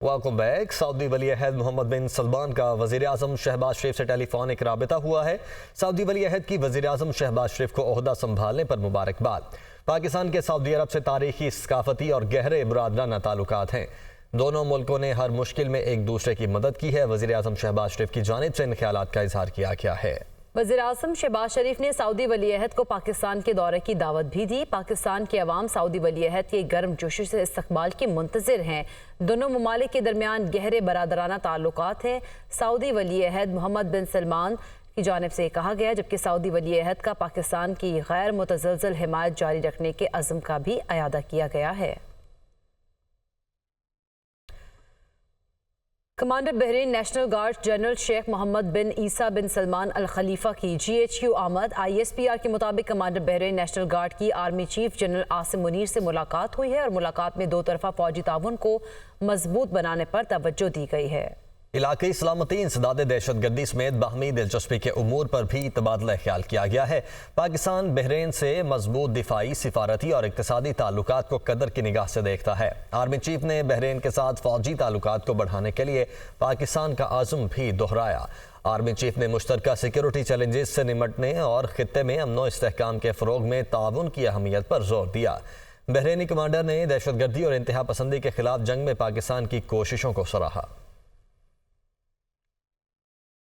Welcome back. Saudi वली अहद मोहम्मद बिन सलमान का वज़ीर आज़म शहबाज शरीफ से टेलीफोनिक राबिता हुआ है। सऊदी वली अहद की वज़ीर आज़म शहबाज शरीफ को ओहदा संभालने पर मुबारकबाद। पाकिस्तान के सऊदी अरब से तारीखी, सकाफती और गहरे बुरादराना ताल्लुकात हैं। दोनों मुल्कों ने हर मुश्किल में एक दूसरे की मदद की है। वज़ीर आज़म शहबाज शरीफ की जानिब से इन ख्यालात का इजहार किया गया है। वज़ीर आज़म शहबाज शरीफ ने सऊदी वली अहद को पाकिस्तान के दौरे की दावत भी दी। पाकिस्तान की अवाम सऊदी वली अहद के गर्म जोशी से इस्तकबाल की मुंतज़िर हैं। दोनों ममालिक के दरमियान गहरे बरादराना ताल्लुकात हैं। सऊदी वली अहद मोहम्मद बिन सलमान की जानिब से कहा गया, जबकि सऊदी वली अहद का पाकिस्तान की गैर मुतज़लज़ल हिमायत जारी रखने के अज़्म का भी अयादा किया गया है। Commander Bahrain national guard general Sheikh Mohammed bin Isa bin Salman Al Khalifa की GHQ आमद। ISPR के मुताबिक कमांडर बहरीन नेशनल गार्ड की army chief general Asim Munir से मुलाकात हुई है और मुलाकात में दो तरफा फौजी ताउन को मजबूत बनाने पर तवज्जो दी गई है। इलाक़ाई सलामती, इंसदाद दहशतगर्दी समेत बाहमी दिलचस्पी के उमूर पर भी तबादला ख्याल किया गया है। पाकिस्तान बहरीन से मजबूत दिफाई, सिफारती और इक़्तिसादी ताल्लुकात को कदर की निगाह से देखता है। आर्मी चीफ ने बहरीन के साथ फौजी ताल्लुकात को बढ़ाने के लिए पाकिस्तान का आज़म भी दोहराया। आर्मी चीफ ने मुश्तरका सिक्योरिटी चैलेंजेस से निमटने और खित्ते में अमन व इस्तेहकाम के फ़रोग में ताउन की अहमियत पर जोर दिया। बहरीनी कमांडर ने दहशतगर्दी और इंतहा पसंदी के खिलाफ जंग में पाकिस्तान की कोशिशों को सराहा।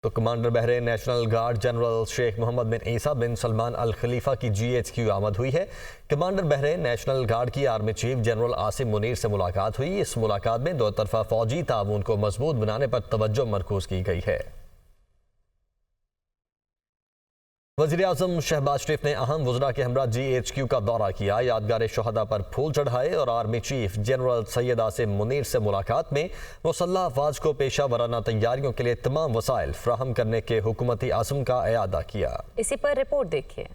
तो commander Bahrain national guard general Sheikh Mohammed bin Isa bin Salman Al Khalifa की GHQ आमद हुई है। कमांडर बहरीन नेशनल गार्ड की army chief general Asim Munir से मुलाकात हुई। इस मुलाकात में दो तरफा फौजी ताउन को मजबूत बनाने पर तवज्जो मरकूज की गई है। वज़ीर आज़म शहबाज शरीफ ने अहम वज़रा के हमरा GHQ का दौरा किया, यादगार शहदा पर फूल चढ़ाए और army chief general Syed Asim Munir से मुलाकात में मुसल्लह अफवाज को पेशा वराना तैयारियों के लिए तमाम वसाइल फ्राहम करने के हुकूमती आज़म का अयादा किया। इसी पर रिपोर्ट देखिए।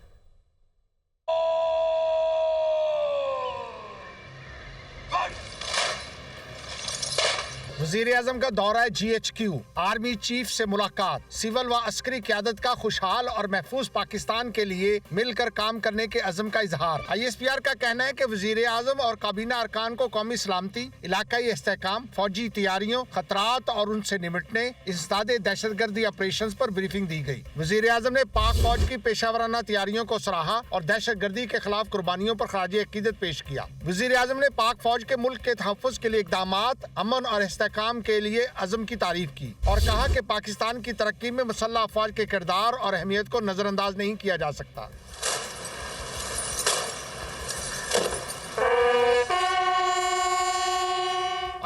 वज़ीर आज़म का दौरा GHQ, आर्मी चीफ से मुलाकात, सिविल व अस्करी क़यादत का खुशहाल और महफूज पाकिस्तान के लिए मिलकर काम करने के अज़म का इजहार। ISPR का कहना है कि वज़ीर आज़म और काबीना अरकान को कौमी सलामती, इलाकाई इस्तेहकाम, फौजी तैयारियों, खतरात और उनसे निमटने, इंसदाद दहशतगर्दी ऑपरेशंस पर ब्रीफिंग दी गई। वज़ीर आज़म ने पाक फौज की पेशावराना तैयारियों को सराहा और दहशतगर्दी के खिलाफ कुर्बानियों पर खराज अकीदत पेश किया। वज़ीर आज़म ने पाक फौज के मुल्क के तहफ़्फ़ुज़ के लिए इक़दामात, अमन और काम के लिए अज़म की तारीफ की और कहा कि पाकिस्तान की तरक्की में मुसल्लह अफवाज के किरदार और अहमियत को नजरअंदाज नहीं किया जा सकता।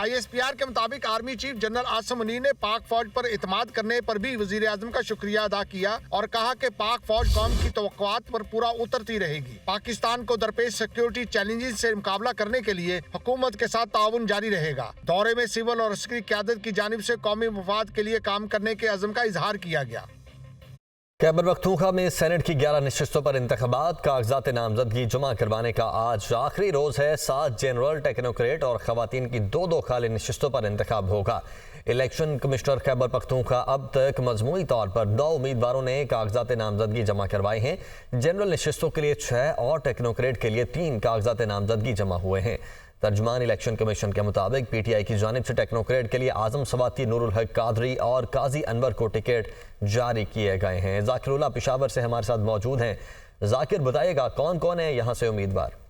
ISPR के मुताबिक army chief general Asim Munir ने पाक फौज पर इतमाद करने पर भी वज़ीर आज़म का शुक्रिया अदा किया और कहा कि पाक फौज कौम की तवक्कुआत पर पूरा उतरती रहेगी। पाकिस्तान को दरपेश सिक्योरिटी चैलेंजेस से मुकाबला करने के लिए हुकूमत के साथ ताउन जारी रहेगा। दौरे में सिविल और अस्करी क़यादत की जानिब से कौमी मफाद के लिए काम करने के अज़म का इजहार किया गया। खैबर पख्तूनख्वा में सेनेट की 11 नशिस्तों पर इंतखाबात, कागजात नामजदगी जमा करवाने का आज आखिरी रोज है। 7 जनरल, टेक्नोक्रेट और खवातीन की 2-2 खाली नशिस्तों पर इंतखाब होगा। इलेक्शन कमिश्नर खैबर पख्तूनख्वा अब तक मजमूई तौर पर 2 उम्मीदवारों ने कागजात नामजदगी जमा करवाए हैं। जनरल नशिस्तों के लिए 6 और टेक्नोक्रेट के लिए 3 कागजात नामजदगी जमा हुए हैं। तर्जुमान इलेक्शन कमीशन के मुताबिक PTI की जानिब से टेक्नोक्रेट के लिए आजम सवाती, नूरुल हक कादरी और काजी अनवर को टिकट जारी किए गए हैं। जाकिरुल्लाह पेशावर से हमारे साथ मौजूद हैं। जाकिर, बताइएगा कौन कौन है यहाँ से उम्मीदवार?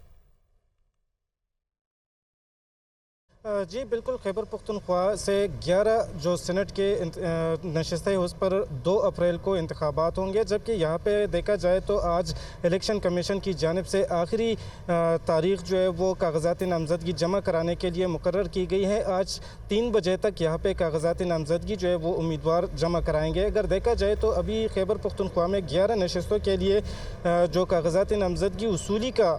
जी बिल्कुल, खैबर पख्तूनख्वा से 11 जो सेनेट के नशिस्तें हैं उस पर 2 अप्रैल को इंतखाबात होंगे, जबकि यहाँ पे देखा जाए तो आज इलेक्शन कमीशन की जानिब से आखिरी तारीख जो है वो कागजात नामजदगी जमा कराने के लिए मुकर्रर की गई है। आज 3 बजे तक यहाँ पे कागजात नामजदगी जो है वो उम्मीदवार जमा कराएंगे। अगर देखा जाए तो अभी खैबर पख्तूनख्वा में 11 नशिस्तों के लिए जो कागजात नामजदगी उसूली का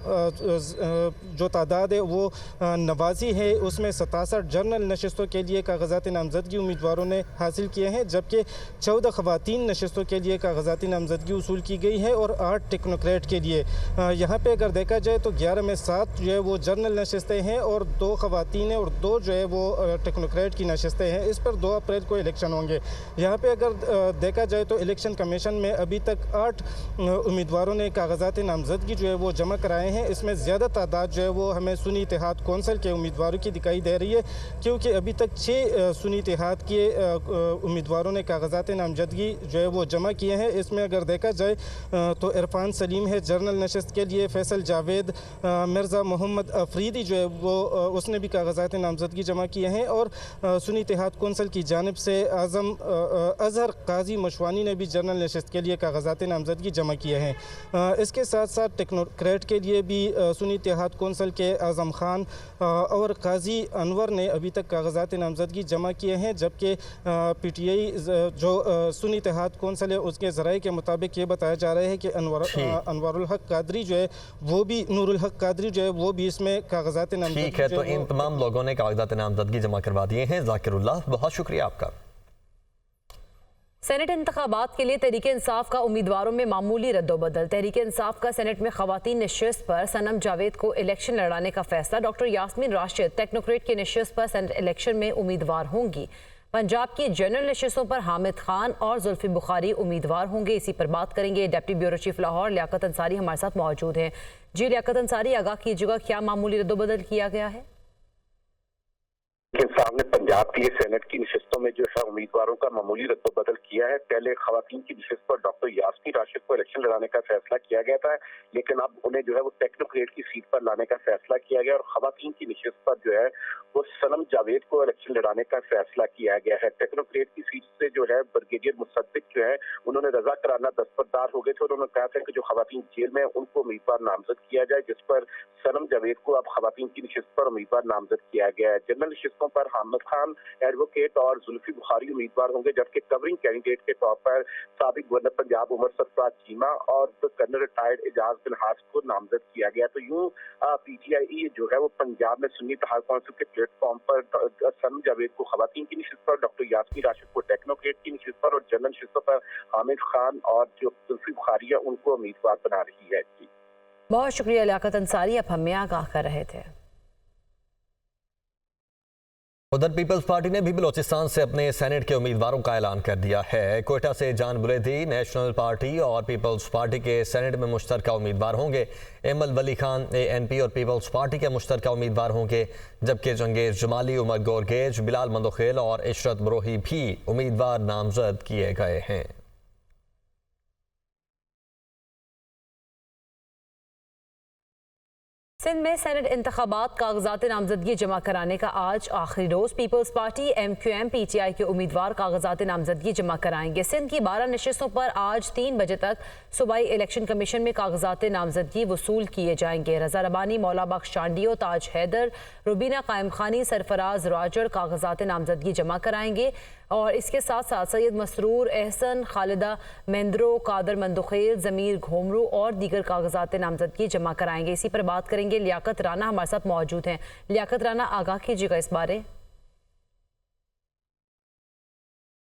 जो तादाद है वो 89 है, उसमें 67 जनरल नशिस्तों के लिए कागजात नामजदगी उम्मीदवारों ने हासिल किए हैं, जबकि 14 खवातीन नशिस्तों के लिए कागजात नामजदगी उसूल की गई है और 8 टेक्नोक्रेट के लिए। यहाँ पे अगर देखा जाए तो 11 में 7 जो है वो जनरल नशिस्तें हैं और 2 खवातीन हैं और 2 जो है वो टेक्नोक्रेट की नशिस्तें हैं। इस पर 2 अप्रैल को इलेक्शन होंगे। यहाँ पे अगर देखा जाए तो इलेक्शन कमीशन में अभी तक 8 उम्मीदवारों ने कागजात नामजदगी जो है वो जमा कराए हैं। इसमें ज़्यादा तादाद जो है वो हमें सुन्नी इत्तेहाद कौंसिल के उम्मीदवारों की दिखाई दे रही है, क्योंकि अभी तक 6 सुन्नी इत्तेहाद के उम्मीदवारों ने कागजात नामजदगी जो है वो जमा किए हैं। इसमें अगर देखा जाए तो इरफान सलीम है जनरल नशस्त के लिए, फैसल जावेद, मिर्ज़ा मोहम्मद अफरीदी जो है वो उसने भी कागजात नामजदगी जमा किए हैं, और सुन्नी इत्तेहाद कौंसिल की जानिब से आज़म अजहर काजी मशवानी ने भी जनरल नशस्त के लिए कागजात नामजदगी जमा किए हैं। इसके साथ साथ टेक्नोक्रेट के लिए भी सुन्नी इत्तेहाद कौंसिल के आज़म खान और काजी अनवर ने अभी तक कागजात नामजदगी जमा किए हैं, जबकि PTI जो सुन्नी इत्तेहाद कौंसिल है उसके ज़राए के मुताबिक ये बताया जा रहा है कि अनवारुल हक कादरी जो है वो भी, नूरुल हक कादरी जो है वो भी इसमें कागजात नामजदगी। ठीक है, तो इन तमाम लोगों ने कागजात नामजदगी जमा करवा दिए हैं। जाकिरुल्लाह, बहुत शुक्रिया आपका। सेनेट इंतखाबात के लिए तहरीक इंसाफ का उम्मीदवारों में मामूली रद्दोबदल। तहरीक इंसाफ का सेनेट में खवातीन नशिस्त पर सनम जावेद को इलेक्शन लड़ाने का फैसला। डॉक्टर यास्मीन राशिद टेक्नोक्रेट की नशिस्त पर सेनेट इलेक्शन में उम्मीदवार होंगी। पंजाब की जनरल नशिस्तों पर हामिद खान और जुल्फी बुखारी उम्मीदवार होंगे। इसी पर बात करेंगे। Deputy bureau chief Lahore Liaquat Ansari हमारे साथ मौजूद हैं। जी लियाकत अंसारी, आगाह कीजिएगा, क्या मामूली रद्दोबदल किया गया है? के सामने पंजाब की सेनेट की नशिस्तों में जो है उम्मीदवारों का मामूली रद्दोबदल किया है। पहले खवातीन की नशिस्त पर डॉक्टर यास्मीन राशिद को इलेक्शन लड़ाने का फैसला किया गया था, लेकिन अब उन्हें जो है वो टेक्नोक्रेट की सीट पर लाने का फैसला किया गया और खवातीन की नशिस्त पर जो है वो सनम जावेद को इलेक्शन लड़ाने का फैसला किया गया है। टेक्नोक्रेट की सीट से जो है ब्रिगेडियर मुसद्दिक जो है उन्होंने रजा कराना दस्तबरदार हो गए थे और उन्होंने कहा था कि जो खवातीन जेल में उनको उम्मीदवार नामजद किया जाए, जिस पर सनम जावेद को अब खवातीन की नशिस्त पर उम्मीदवार नामजद किया गया है। जनरल नशिस्तों पर हामिद खान एडवोकेट और जुल्फी बुखारी उम्मीदवार होंगे, जबकि कवरिंग कैंडिडेट के तौर पर साबिक गवर्नर पंजाब उमर सरफराज चीमा और कर्नल रिटायर्ड एजाज बिन हास को नामजद किया गया। तो यूं PTI जो है वो पंजाब में सुन्नी इत्तेहाद कौंसिल के प्लेटफॉर्म पर सनम जावेद को खवातीन की नशिस्त पर, डॉक्टर यास्मीन राशिद को टेक्नोक्रेट की नशिस्त पर और जनरल नशिस्तों पर हामिद खान और जो जुल्फी बुखारी है उनको उम्मीदवार बना रही है। जी बहुत शुक्रिया लियाकत अंसारी, आप हमें आगाह कर रहे थे। उधर पीपल्स पार्टी ने भी बलोचिस्तान से अपने सेनेट के उम्मीदवारों का ऐलान कर दिया है। कोयटा से जान बुलेदी नेशनल पार्टी और पीपल्स पार्टी के सेनेट में मुश्तरका उम्मीदवार होंगे। एमल वली खान ANP और पीपल्स पार्टी के मुश्तरका उम्मीदवार होंगे, जबकि जंगेज जमाली, उमर गोरगेज, बिलाल मंदोखेल और इशरत बरोही भी उम्मीदवार नामजद किए गए हैं। सिंध में सेनेट इंतखाबात कागजात नामजदगी जमा कराने का आज आखिरी रोज। पीपल्स पार्टी, MQM, PTI के उम्मीदवार कागजात नामजदगी जमा कराएंगे। सिंध की 12 नशिस्तों पर आज 3 बजे तक सूबाई इलेक्शन कमीशन में कागजात नामजदगी वसूल किए जाएंगे। रजा रबानी, मौला बख्श चांडियो, ताज हैदर, रुबीना कायम खानी, सरफराज राजड़ कागजात नामजदगी जमा कराएंगे और इसके साथ साथ सैयद मसरूर, एहसन, खालिदा मेंद्रो, कादर मंदोखेल, जमीर घोमरू और दीगर कागजात नामजदगी जमा कराएंगे। इसी पर बात करेंगे। लियाकत राना हमारे साथ मौजूद हैं। लियाकत राना, आगाह कीजिएगा इस बारे।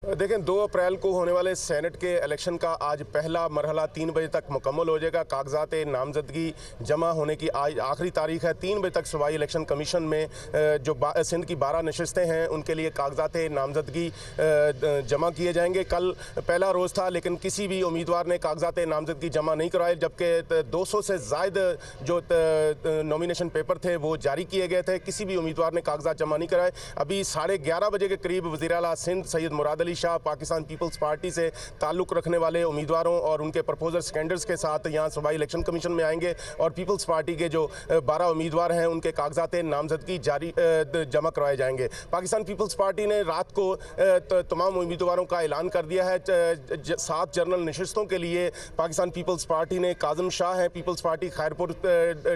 देखें, 2 अप्रैल को होने वाले सेनेट के इलेक्शन का आज पहला मरहला 3 बजे तक मुकम्मल हो जाएगा। कागजात नामजदगी जमा होने की आज आखिरी तारीख है। 3 बजे तक सूबाई इलेक्शन कमीशन में जो सिंध की 12 नशिस्तें हैं उनके लिए कागजात नामजदगी जमा किए जाएंगे। कल पहला रोज़ था, लेकिन किसी भी उम्मीदवार ने कागजात नामजदगी जमा नहीं कराए, जबकि 200 से ज़ायद जो नॉमिनेशन पेपर थे वो जारी किए गए थे। किसी भी उम्मीदवार ने कागजात जमा नहीं कराए। अभी 11:30 बजे के करीब वज़ीर आला सिंध सैयद मुराद अली शाह पाकिस्तान पीपल्स पार्टी से ताल्लुक़ रखने वाले उम्मीदवारों और उनके प्रपोजर्स कैंडिडेट्स के साथ यहाँ सूबाई इलेक्शन कमीशन में आएंगे और पीपल्स पार्टी के जो 12 उम्मीदवार हैं उनके कागजात नामजदगी जमा करवाए जाएंगे। पाकिस्तान पीपल्स पार्टी ने रात को तमाम उम्मीदवारों का ऐलान कर दिया है। 7 जनरल नशिस्तों के लिए पाकिस्तान पीपल्स पार्टी ने काज़म शाह हैं, पीपल्स पार्टी खैरपुर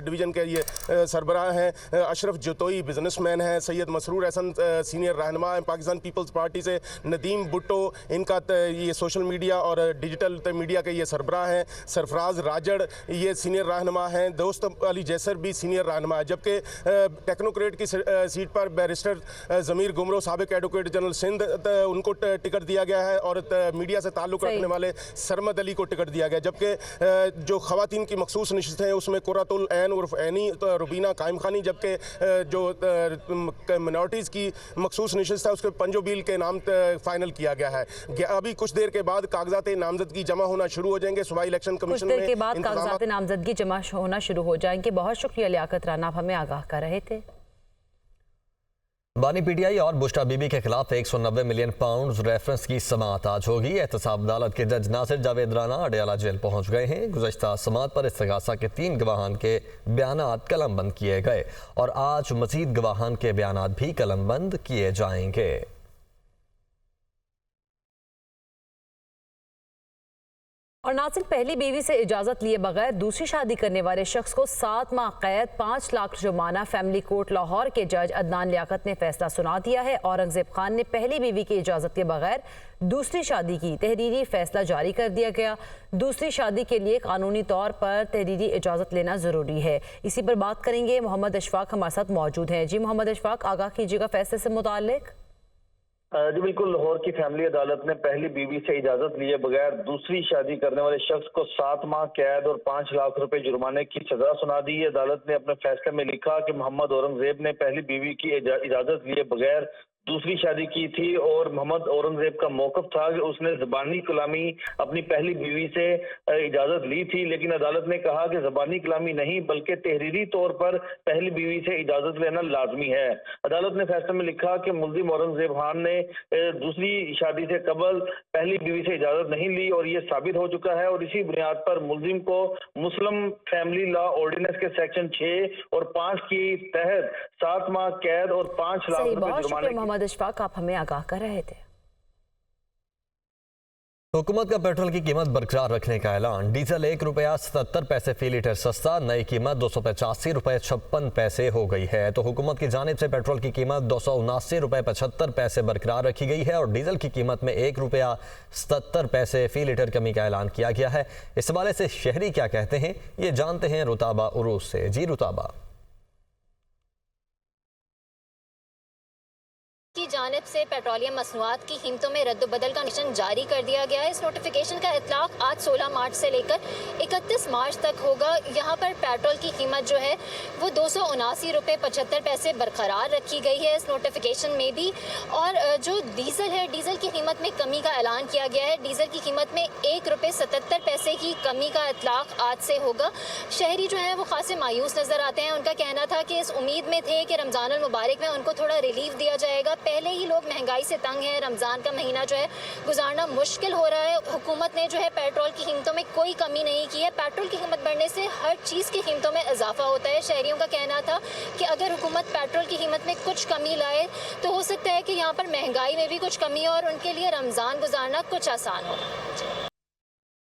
डिवीज़न के ये सरबराह हैं, अशरफ जतोई बिजनेसमैन हैं, सैयद मसरूर एहसन सीनियर रहनुमा हैं पाकिस्तान पीपल्स पार्टी से, नदीम भुट्टो इनका ये सोशल मीडिया और डिजिटल मीडिया के ये सरबराह हैं, सरफराज राजड़ ये सीनियर रहनुमा हैं, दोस्त अली जैसर भी सीनियर रहनुमा है। जबकि टेक्नोक्रेट की सीट पर बैरिस्टर ज़मीर गुमरो साबिक एडवोकेट जनरल सिंध उनको टिकट दिया गया है और मीडिया से ताल्लुक़ रखने वाले सरमद अली को टिकट दिया गया। जबकि जो खवातीन की मखसूस नशिस्त हैं उसमें कुर्रतुल ऐन उर्फ ऐनी रुबीना कायम खानी, जबकि जो मिनॉरिटीज़ की मखसूस नशिस्त है उसके पंजोबील के नाम फाइनल किया गया है। अभी कुछ देर के बाद कागजात नामजदगी जमा होना शुरू हो जाएंगे। सूबाई इलेक्शन कमीशन में कुछ देर के बाद कागजात नामजदगी जमा होना शुरू हो जाएंगे। बहुत शुक्रिया लियाकत राना, आप हमें आगाह कर रहे थे। बानी पीटीआई और बुश्रा बीबी के खिलाफ 190 मिलियन पाउंड रेफरेंस की समाअत आज होगी। एहतसाब अदालत के जज नासिर जावेद राना अडयाला जेल पहुंच गए हैं। गुज़श्ता समाअत पर इस्तगासा के 3 गवाहान के बयानात कलमबंद किए गए और आज मजीद गवाहान के बयानात भी कलमबंद किए जाएंगे। और नासिर, पहली बीवी से इजाजत लिए बगैर दूसरी शादी करने वाले शख्स को 7 माह कैद 5 लाख जुर्माना फैमिली कोर्ट लाहौर के जज अदनान लियाकत ने फैसला सुना दिया है। औरंगजेब खान ने पहली बीवी की इजाजत के बगैर दूसरी शादी की, तहरीरी फैसला जारी कर दिया गया। दूसरी शादी के लिए कानूनी तौर पर तहरीरी इजाजत लेना जरूरी है। इसी पर बात करेंगे। मोहम्मद अशफाक हमारे साथ मौजूद हैं। जी मोहम्मद अशफाक, आगाह कीजिएगा फैसले से मुताल्लिक। जी बिल्कुल, लाहौर की फैमिली अदालत ने पहली बीवी से इजाजत लिए बगैर दूसरी शादी करने वाले शख्स को 7 माह कैद और 5 लाख रुपए जुर्माने की सजा सुना दी है। अदालत ने अपने फैसले में लिखा कि मोहम्मद औरंगजेब ने पहली बीवी की इजाजत लिए बगैर दूसरी शादी की थी और मोहम्मद औरंगजेब का मौकफ था कि उसने ज़बानी कलामी अपनी पहली बीवी से इजाजत ली थी, लेकिन अदालत ने कहा कि ज़बानी कलामी नहीं बल्कि तहरीरी तौर पर पहली बीवी से इजाजत लेना लाजमी है। अदालत ने फैसले में लिखा कि मुल्जिम औरंगजेब खान ने दूसरी शादी से कबल पहली बीवी से इजाजत नहीं ली और ये साबित हो चुका है और इसी बुनियाद पर मुल्जिम को मुस्लिम फैमिली लॉ ऑर्डिनेंस के सेक्शन 6 और 5 के तहत 7 माह कैद और 5 लाख रुपए जुर्माने। मोहम्मद अशफाक, आप हमें आगाह कर रहे थे। हुकूमत का पेट्रोल की कीमत बरकरार रखने का ऐलान। डीजल 1 रुपया 77 पैसे फी लीटर सस्ता, नई कीमत 285 रुपये 56 पैसे हो गई है। तो हुकूमत की जानिब से पेट्रोल की कीमत 279 रुपये 75 पैसे बरकरार रखी गई है और डीजल की कीमत में 1 रुपया 77 पैसे फी लीटर कमी का ऐलान किया गया है। इस हवाले से शहरी क्या कहते हैं, ये जानते हैं रुताबा उरूज से। जी रुताबा। की जानिब से पेट्रोलियम मसनूआत की कीमतों में रद्द-बदल का नोटिफिकेशन जारी कर दिया गया है। इस नोटिफिकेशन का इतलाक आज 16 मार्च से लेकर 31 मार्च तक होगा। यहाँ पर पेट्रोल की कीमत जो है वो 279 रुपये 75 पैसे बरकरार रखी गई है इस नोटिफिकेशन में भी। और जो डीजल है, डीजल की कीमत में कमी का ऐलान किया गया है। डीजल की कीमत में 1 रुपये 77 पैसे की कमी का इतलाक आज से होगा। शहरी जो है वो खासे मायूस नजर आते हैं। उनका कहना था कि इस उम्मीद में थे कि रमज़ान अल मुबारक में उनको थोड़ा रिलीफ दिया जाएगा। पहले ही लोग महंगाई से तंग हैं, रमज़ान का महीना जो है गुजारना मुश्किल हो रहा है। हुकूमत ने जो है पेट्रोल की कीमतों में कोई कमी नहीं की है। पेट्रोल की कीमत बढ़ने से हर चीज़ की कीमतों में इजाफा होता है। शहरियों का कहना था कि अगर हुकूमत पेट्रोल की कीमत में कुछ कमी लाए तो हो सकता है कि यहाँ पर महंगाई में भी कुछ कमी हो और उनके लिए रमज़ान गुजारना कुछ आसान हो।